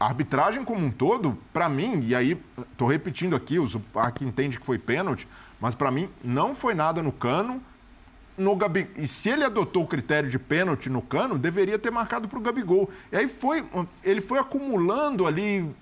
a arbitragem como um todo, para mim, e aí estou repetindo aqui, o Zupac entende que foi pênalti, mas para mim não foi nada no Cano. E se ele adotou o critério de pênalti no Cano, deveria ter marcado para o Gabigol. E aí ele foi acumulando ali.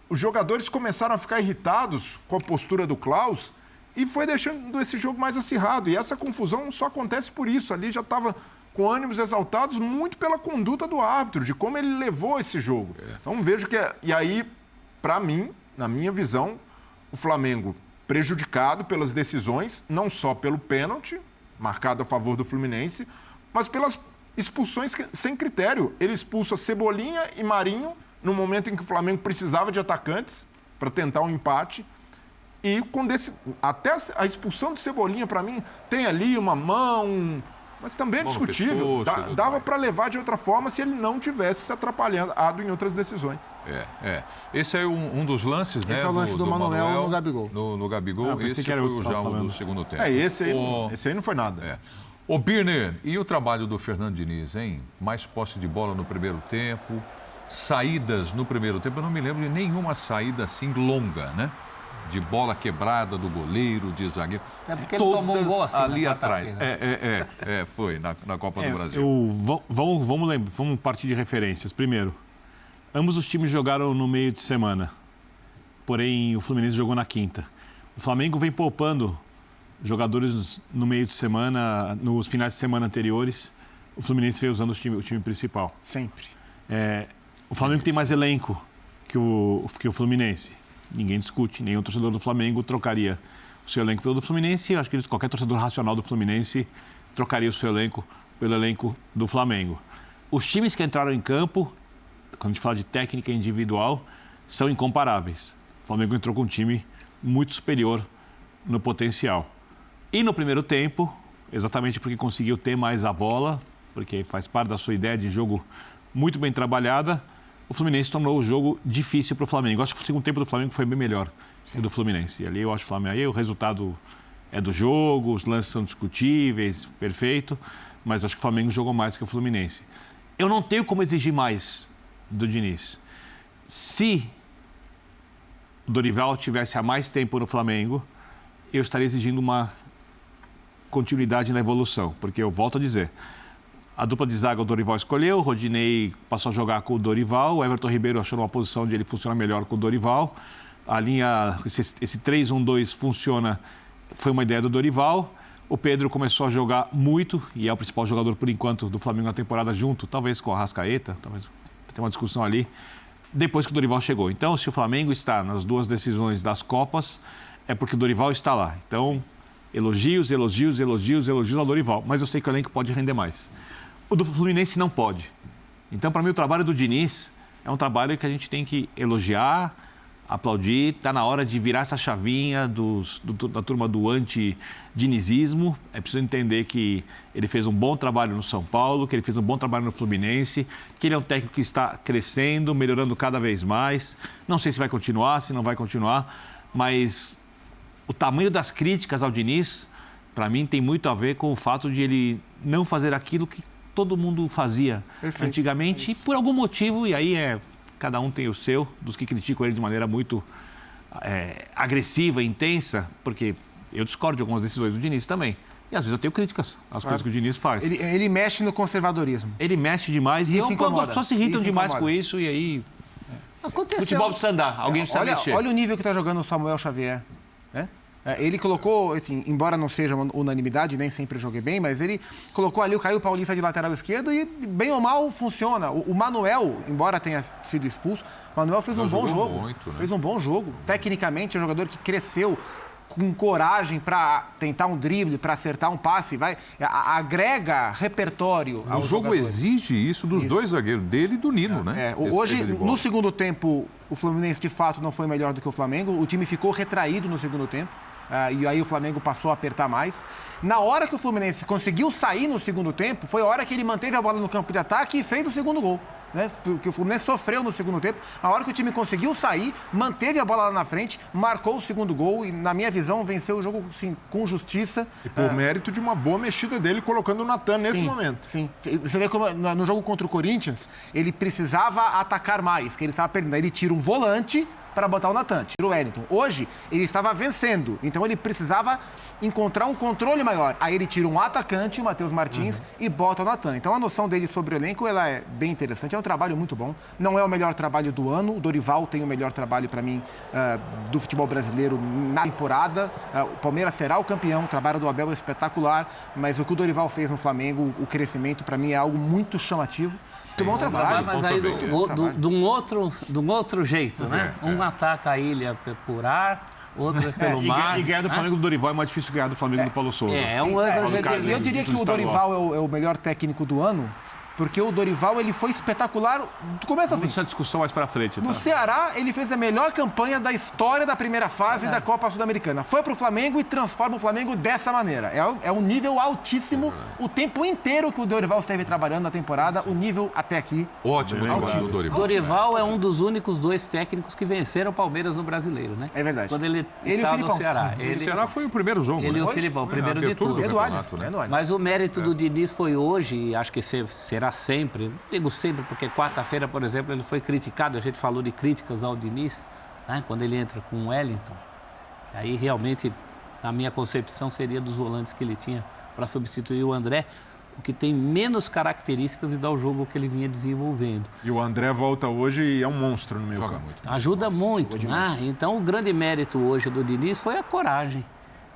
Os jogadores começaram a ficar irritados com a postura do Klaus e foi deixando esse jogo mais acirrado. E essa confusão só acontece por isso. Ali já estava com ânimos exaltados muito pela conduta do árbitro, de como ele levou esse jogo. Então vejo que... E aí, para mim, na minha visão, o Flamengo prejudicado pelas decisões, não só pelo pênalti, marcado a favor do Fluminense, mas pelas expulsões sem critério. Ele expulsa Cebolinha e Marinho no momento em que o Flamengo precisava de atacantes para tentar um empate. E até a expulsão de Cebolinha, para mim, tem ali uma mão... Mas também é discutível. Dava para levar de outra forma se ele não tivesse se atrapalhado em outras decisões. Esse é um dos lances, né? Esse é o lance do Manuel no Gabigol. No Gabigol, esse foi já um do segundo tempo. Esse aí não foi nada. Ô, Birner, e o trabalho do Fernando Diniz, hein? Mais posse de bola no primeiro tempo, saídas no primeiro tempo. Eu não me lembro de nenhuma saída assim longa, né? De bola quebrada do goleiro, de zagueiro. É porque ele tomou um gol assim ali atrás. Foi na Copa do Brasil. Vamos partir de referências. Primeiro, ambos os times jogaram no meio de semana, porém o Fluminense jogou na quinta. O Flamengo vem poupando jogadores no meio de semana, nos finais de semana anteriores. O Fluminense veio usando o time principal. Sempre. O Flamengo tem mais elenco que o Fluminense. Ninguém discute, nenhum torcedor do Flamengo trocaria o seu elenco pelo do Fluminense. Eu acho que qualquer torcedor racional do Fluminense trocaria o seu elenco pelo elenco do Flamengo. Os times que entraram em campo, quando a gente fala de técnica individual, são incomparáveis. O Flamengo entrou com um time muito superior no potencial. E no primeiro tempo, exatamente porque conseguiu ter mais a bola, porque faz parte da sua ideia de jogo muito bem trabalhada, o Fluminense tornou o jogo difícil para o Flamengo. Eu acho que o segundo tempo do Flamengo foi bem melhor que o do Fluminense. E ali eu acho que o Flamengo, aí o resultado é do jogo, os lances são discutíveis, perfeito, mas acho que o Flamengo jogou mais que o Fluminense. Eu não tenho como exigir mais do Diniz. Se o Dorival tivesse há mais tempo no Flamengo, eu estaria exigindo uma continuidade na evolução, porque eu volto a dizer... A dupla de zaga o Dorival escolheu, o Rodinei passou a jogar com o Dorival, o Everton Ribeiro achou uma posição onde ele funciona melhor com o Dorival. A linha, esse 3-1-2 funciona, foi uma ideia do Dorival. O Pedro começou a jogar muito e é o principal jogador, por enquanto, do Flamengo na temporada, junto, talvez com a Arrascaeta, talvez tenha uma discussão ali, depois que o Dorival chegou. Então, se o Flamengo está nas duas decisões das Copas, é porque o Dorival está lá. Então, elogios ao Dorival. Mas eu sei que o elenco pode render mais. O do Fluminense não pode. Então, para mim, o trabalho do Diniz é um trabalho que a gente tem que elogiar, aplaudir. Está na hora de virar essa chavinha da turma do anti-dinizismo. É preciso entender que ele fez um bom trabalho no São Paulo, que ele fez um bom trabalho no Fluminense, que ele é um técnico que está crescendo, melhorando cada vez mais. Não sei se vai continuar, se não vai continuar, mas o tamanho das críticas ao Diniz, para mim, tem muito a ver com o fato de ele não fazer aquilo que todo mundo fazia antigamente, e por algum motivo, e aí cada um tem o seu, dos que criticam ele de maneira muito agressiva, intensa, porque eu discordo de algumas decisões do Diniz também. E às vezes eu tenho críticas às coisas que o Diniz faz. Ele mexe no conservadorismo. Ele mexe demais e as pessoas se irritam demais com isso, e aí... Aconteceu. Futebol precisa andar, alguém precisa mexer. Olha o nível que está jogando o Samuel Xavier, né? Ele colocou, assim, embora não seja uma unanimidade, nem sempre joguei bem, mas ele colocou ali o Caio Paulista de lateral esquerdo e, bem ou mal, funciona. O Manuel, embora tenha sido expulso, o Manuel fez um bom jogo. Muito, né? Fez um bom jogo. Tecnicamente, é um jogador que cresceu com coragem para tentar um drible, para acertar um passe, agrega repertório aos O jogo jogadores. exige isso dos dois zagueiros, dele e do Nino, né? Hoje, no segundo tempo, o Fluminense, de fato, não foi melhor do que o Flamengo. O time ficou retraído no segundo tempo. E aí o Flamengo passou a apertar mais. Na hora que o Fluminense conseguiu sair no segundo tempo, foi a hora que ele manteve a bola no campo de ataque e fez o segundo gol. né? Porque o Fluminense sofreu no segundo tempo. A hora que o time conseguiu sair, manteve a bola lá na frente, marcou o segundo gol e, na minha visão, venceu o jogo sim, com justiça. E por mérito de uma boa mexida dele, colocando o Natan nesse momento. Sim. Você vê como no jogo contra o Corinthians, ele precisava atacar mais, que ele estava perdendo. Aí ele tira um volante para botar o Natan, tira o Wellington. Hoje, ele estava vencendo, então ele precisava encontrar um controle maior. Aí ele tira um atacante, o Matheus Martins, e bota o Natan. Então a noção dele sobre o elenco, ela é bem interessante, é um trabalho muito bom. Não é o melhor trabalho do ano, o Dorival tem o melhor trabalho para mim do futebol brasileiro na temporada. O Palmeiras será o campeão, o trabalho do Abel é espetacular, mas o que o Dorival fez no Flamengo, o crescimento, para mim é algo muito chamativo. Muito bom trabalho. Mas aí de um outro jeito, né? Um ataca a ilha por ar, outro pelo mar. E ganhar do Flamengo do Dorival é mais difícil que ganhar do Flamengo do Paulo Souza. É um outro jeito. E eu diria que o Dorival é o melhor técnico do ano, porque o Dorival ele foi espetacular do começo ao fim. Isso é discussão mais pra frente. No Ceará, ele fez a melhor campanha da história da primeira fase da Copa Sul-Americana. Foi pro Flamengo e transforma o Flamengo dessa maneira. É um nível altíssimo. O tempo inteiro que o Dorival esteve trabalhando na temporada, o nível até aqui. Ótimo trabalho do Dorival. Dorival é um dos únicos 2 técnicos que venceram o Palmeiras no Brasileiro, né? É verdade. Ele estava no Ceará. O Ceará foi o primeiro jogo, Ele e né? o Filipão, o primeiro de tudo. Eduardo. Mas o mérito do Diniz foi hoje, e acho que será sempre, digo sempre, porque quarta-feira, por exemplo, ele foi criticado, a gente falou de críticas ao Diniz, né, quando ele entra com o Wellington. Aí realmente, na minha concepção, seria dos volantes que ele tinha para substituir o André, o que tem menos características e dá o jogo que ele vinha desenvolvendo. E o André volta hoje e é um monstro no meio campo. Ajuda muito, né? Então o grande mérito hoje do Diniz foi a coragem.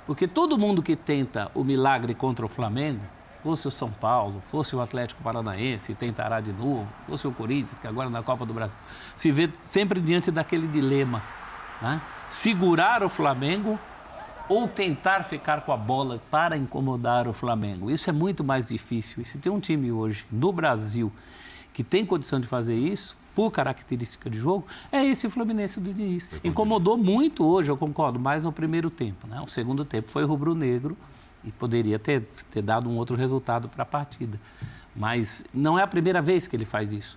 Porque todo mundo que tenta o milagre contra o Flamengo, fosse o São Paulo, fosse o Atlético Paranaense, tentará de novo, fosse o Corinthians, que agora na Copa do Brasil, se vê sempre diante daquele dilema, né? Segurar o Flamengo ou tentar ficar com a bola para incomodar o Flamengo. Isso é muito mais difícil. E se tem um time hoje no Brasil que tem condição de fazer isso, por característica de jogo, é esse Fluminense do Diniz. Incomodou muito hoje, eu concordo, mais no primeiro tempo, né? O segundo tempo foi rubro-negro, e poderia ter dado um outro resultado para a partida. Mas não é a primeira vez que ele faz isso.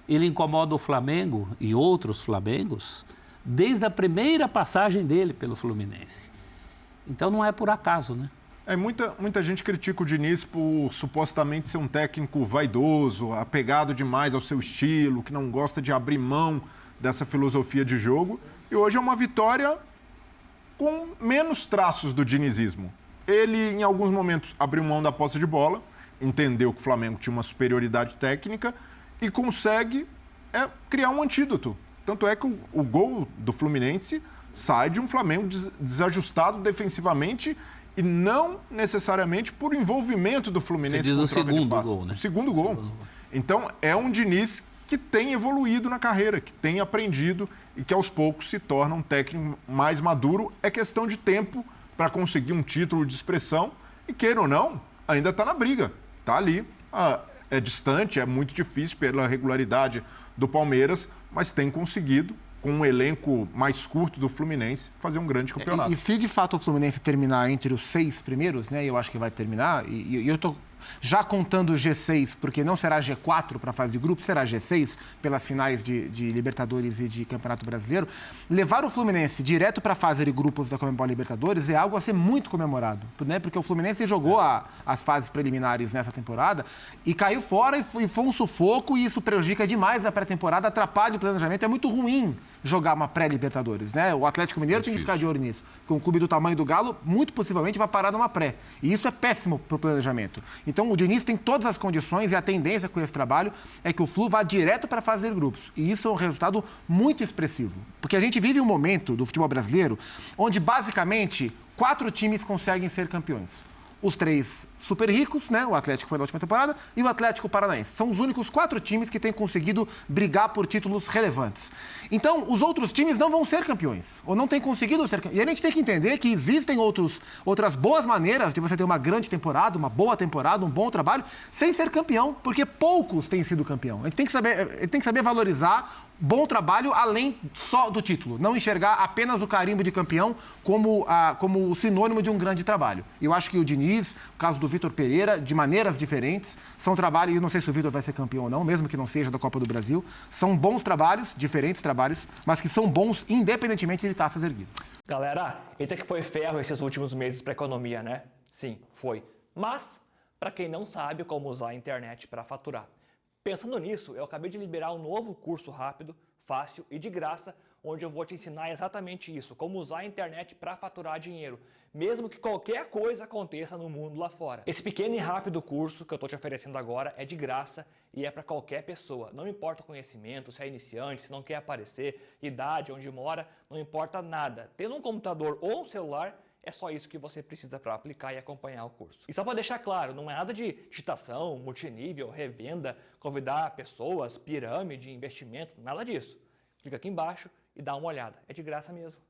Ele incomoda o Flamengo e outros Flamengos desde a primeira passagem dele pelo Fluminense. Então não é por acaso, né? Muita gente critica o Diniz por supostamente ser um técnico vaidoso, apegado demais ao seu estilo, que não gosta de abrir mão dessa filosofia de jogo. E hoje é uma vitória com menos traços do dinizismo. Ele, em alguns momentos, abriu mão da posse de bola, entendeu que o Flamengo tinha uma superioridade técnica e consegue criar um antídoto. Tanto é que o gol do Fluminense sai de um Flamengo desajustado defensivamente e não necessariamente por envolvimento do Fluminense. Você diz com o troca segundo de passe. gol, né? O segundo gol. Então, é um Diniz que tem evoluído na carreira, que tem aprendido e que aos poucos se torna um técnico mais maduro. É questão de tempo para conseguir um título de expressão e, queira ou não, ainda está na briga, está ali. É distante, é muito difícil pela regularidade do Palmeiras, mas tem conseguido, com um elenco mais curto do Fluminense, fazer um grande campeonato. E se de fato o Fluminense terminar entre os 6 primeiros, né, eu acho que vai terminar, e eu estou já contando o G6, porque não será G4 para a fase de grupo, será G6 pelas finais de Libertadores e de Campeonato Brasileiro. Levar o Fluminense direto para a fase de grupos da Conmebol Libertadores é algo a ser muito comemorado, né? Porque o Fluminense jogou as fases preliminares nessa temporada e caiu fora e foi um sufoco, e isso prejudica demais a pré-temporada, atrapalha o planejamento. É muito ruim jogar uma pré-Libertadores, né? O Atlético Mineiro tem que ficar de olho nisso, porque um clube do tamanho do Galo muito possivelmente vai parar numa pré, e isso é péssimo para o planejamento. Então, o Diniz tem todas as condições, e a tendência com esse trabalho é que o Flu vá direto para fazer grupos. E isso é um resultado muito expressivo. Porque a gente vive um momento do futebol brasileiro onde, basicamente, 4 times conseguem ser campeões. Os 3 super ricos, né? O Atlético foi na última temporada, e o Atlético Paranaense. São os únicos 4 times que têm conseguido brigar por títulos relevantes. Então, os outros times não vão ser campeões, ou não têm conseguido ser campeões. E a gente tem que entender que existem outras boas maneiras de você ter uma grande temporada, uma boa temporada, um bom trabalho, sem ser campeão, porque poucos têm sido campeão. A gente tem que saber valorizar bom trabalho além só do título. Não enxergar apenas o carimbo de campeão como o sinônimo de um grande trabalho. Eu acho que o Diniz, o caso do Vitor Pereira, de maneiras diferentes, são trabalhos, e não sei se o Vitor vai ser campeão ou não, mesmo que não seja da Copa do Brasil, são bons trabalhos, diferentes trabalhos, mas que são bons independentemente de taças erguidas. Galera, eita que foi ferro esses últimos meses para a economia, né? Sim, foi. Mas, para quem não sabe como usar a internet para faturar. Pensando nisso, eu acabei de liberar um novo curso rápido, fácil e de graça, onde eu vou te ensinar exatamente isso, como usar a internet para faturar dinheiro, mesmo que qualquer coisa aconteça no mundo lá fora. Esse pequeno e rápido curso que eu estou te oferecendo agora é de graça e é para qualquer pessoa. Não importa o conhecimento, se é iniciante, se não quer aparecer, idade, onde mora, não importa nada. Tendo um computador ou um celular, é só isso que você precisa para aplicar e acompanhar o curso. E só para deixar claro, não é nada de digitação, multinível, revenda, convidar pessoas, pirâmide, investimento, nada disso. Clica aqui embaixo e dá uma olhada. É de graça mesmo.